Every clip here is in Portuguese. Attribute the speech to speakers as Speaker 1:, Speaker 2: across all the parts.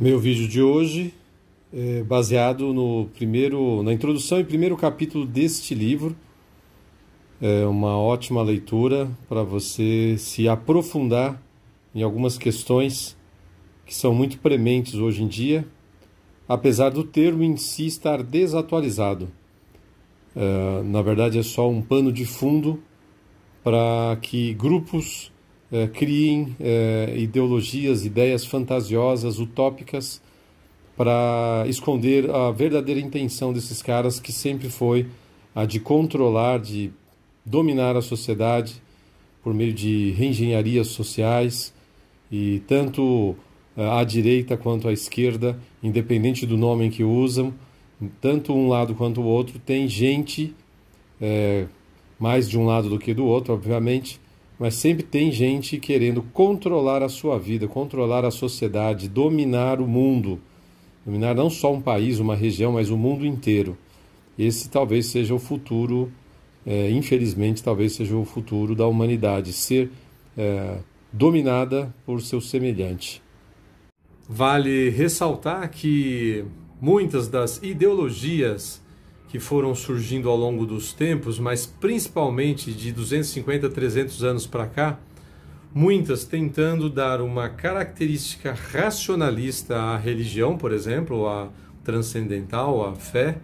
Speaker 1: Meu vídeo de hoje é baseado na introdução e primeiro capítulo deste livro. É uma ótima leitura para você se aprofundar em algumas questões que são muito prementes hoje em dia, apesar do termo em si estar desatualizado. Na verdade, é só um pano de fundo para que grupos criem ideologias, ideias fantasiosas, utópicas, para esconder a verdadeira intenção desses caras, que sempre foi a de controlar, de dominar a sociedade por meio de reengenharias sociais, e tanto à direita quanto à esquerda, independente do nome em que usam, tanto um lado quanto o outro, tem gente, mais de um lado do que do outro, obviamente, mas sempre tem gente querendo controlar a sua vida, controlar a sociedade, dominar o mundo, dominar não só um país, uma região, mas o mundo inteiro. Esse talvez seja o futuro, infelizmente, talvez seja o futuro da humanidade, ser dominada por seu semelhante. Vale ressaltar que muitas das ideologias que foram surgindo ao longo dos tempos, mas principalmente de 250 a 300 anos para cá, muitas tentando dar uma característica racionalista à religião, por exemplo, à transcendental, à fé,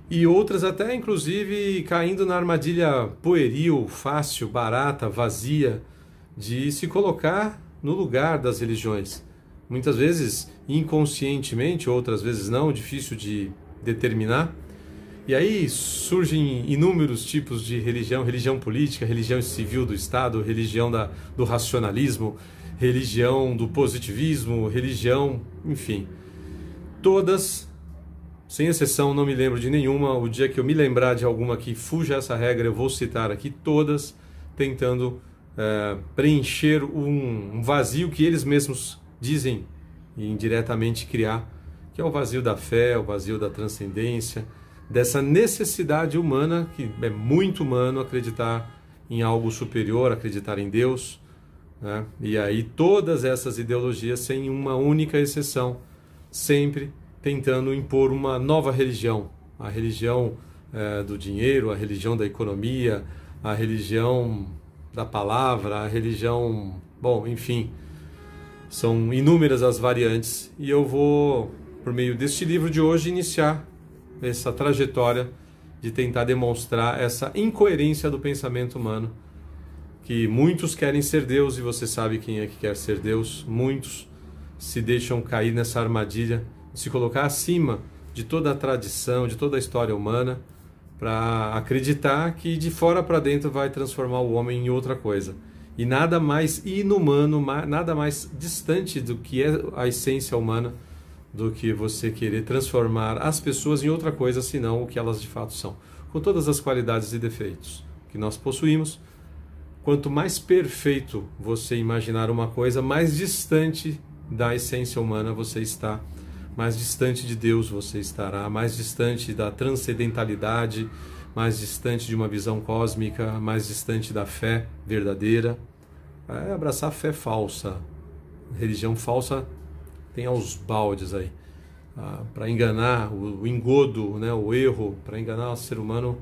Speaker 1: e outras até inclusive caindo na armadilha pueril, fácil, barata, vazia, de se colocar no lugar das religiões. Muitas vezes inconscientemente, outras vezes não, difícil de determinar. E aí surgem inúmeros tipos de religião: religião política, religião civil do Estado, religião do racionalismo, religião do positivismo, religião, enfim. Todas, sem exceção, não me lembro de nenhuma. O dia que eu me lembrar de alguma que fuja essa regra, eu vou citar aqui, todas tentando preencher um vazio que eles mesmos dizem indiretamente criar, que é o vazio da fé, o vazio da transcendência, dessa necessidade humana, que é muito humano acreditar em algo superior, acreditar em Deus, né? E aí todas essas ideologias, sem uma única exceção, sempre tentando impor uma nova religião, a religião do dinheiro, a religião da economia, a religião da palavra, a religião, bom, enfim, são inúmeras as variantes, e eu vou, por meio deste livro de hoje, iniciar essa trajetória de tentar demonstrar essa incoerência do pensamento humano, que muitos querem ser Deus, e você sabe quem é que quer ser Deus. Muitos se deixam cair nessa armadilha de se colocar acima de toda a tradição, de toda a história humana, para acreditar que de fora para dentro vai transformar o homem em outra coisa. E nada mais inumano, nada mais distante do que é a essência humana do que você querer transformar as pessoas em outra coisa, senão o que elas de fato são. Com todas as qualidades e defeitos que nós possuímos, quanto mais perfeito você imaginar uma coisa, mais distante da essência humana você está, mais distante de Deus você estará, mais distante da transcendentalidade, mais distante de uma visão cósmica, mais distante da fé verdadeira. É abraçar fé falsa, religião falsa tem aos baldes aí, para enganar, o engodo, né, o erro, para enganar o ser humano.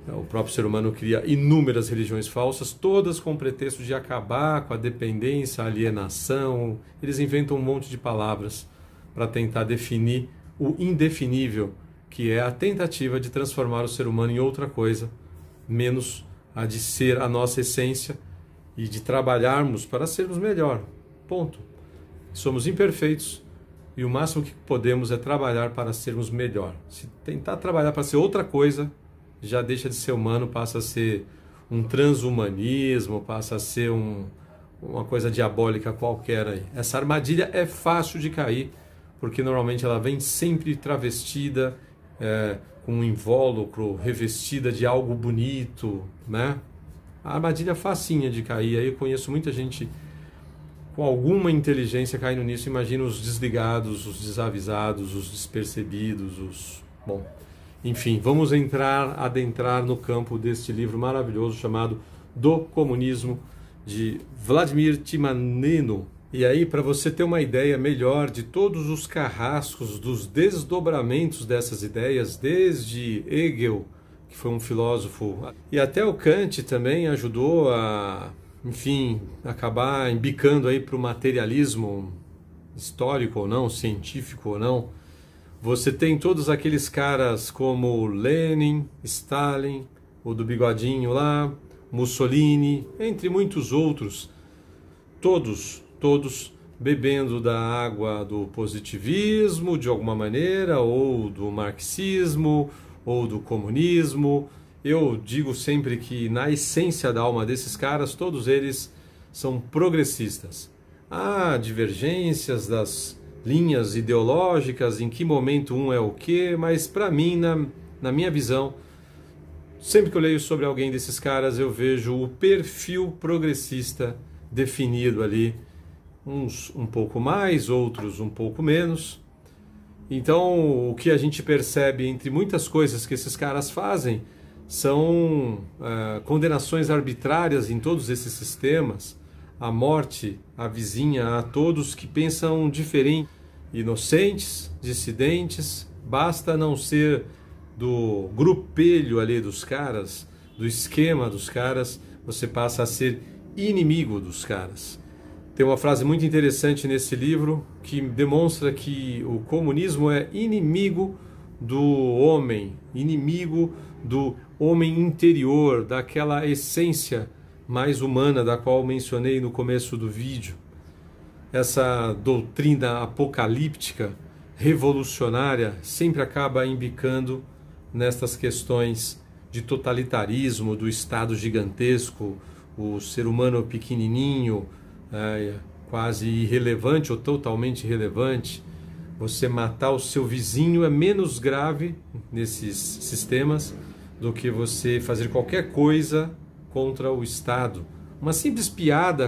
Speaker 1: O próprio ser humano cria inúmeras religiões falsas, todas com o pretexto de acabar com a dependência, a alienação. Eles inventam um monte de palavras para tentar definir o indefinível, que é a tentativa de transformar o ser humano em outra coisa, menos a de ser a nossa essência e de trabalharmos para sermos melhor. Ponto. Somos imperfeitos e o máximo que podemos é trabalhar para sermos melhor. Se tentar trabalhar para ser outra coisa, já deixa de ser humano, passa a ser um transhumanismo, passa a ser uma coisa diabólica qualquer aí. Essa armadilha é fácil de cair, porque normalmente ela vem sempre travestida, com um invólucro, revestida de algo bonito, né? A armadilha é facinha de cair. Aí eu conheço muita gente com alguma inteligência caindo nisso. Imagina os desligados, os desavisados, os despercebidos, Bom, enfim, vamos adentrar no campo deste livro maravilhoso chamado Do Comunismo, de Vladimir Timaneno, E aí, para você ter uma ideia melhor de todos os carrascos, dos desdobramentos dessas ideias, desde Hegel, que foi um filósofo, e até o Kant também ajudou a, enfim, acabar embicando aí para o materialismo histórico ou não, científico ou não. Você tem todos aqueles caras como Lenin, Stalin, o do bigodinho lá, Mussolini, entre muitos outros, todos bebendo da água do positivismo de alguma maneira, ou do marxismo, ou do comunismo. Eu digo sempre que na essência da alma desses caras, todos eles são progressistas. Há divergências das linhas ideológicas, em que momento um é o quê, mas para mim, na minha visão, sempre que eu leio sobre alguém desses caras, eu vejo o perfil progressista definido ali, uns um pouco mais, outros um pouco menos. Então, o que a gente percebe entre muitas coisas que esses caras fazem são condenações arbitrárias em todos esses sistemas, a morte, a vizinha a todos que pensam diferente, inocentes, dissidentes, basta não ser do grupelho ali dos caras, do esquema dos caras, você passa a ser inimigo dos caras. Tem uma frase muito interessante nesse livro que demonstra que o comunismo é inimigo do homem, inimigo do homem interior, daquela essência mais humana da qual mencionei no começo do vídeo. Essa doutrina apocalíptica, revolucionária, sempre acaba embicando nestas questões de totalitarismo, do Estado gigantesco, o ser humano pequenininho, quase irrelevante ou totalmente irrelevante. Você matar o seu vizinho é menos grave nesses sistemas do que você fazer qualquer coisa contra o Estado. Uma simples piada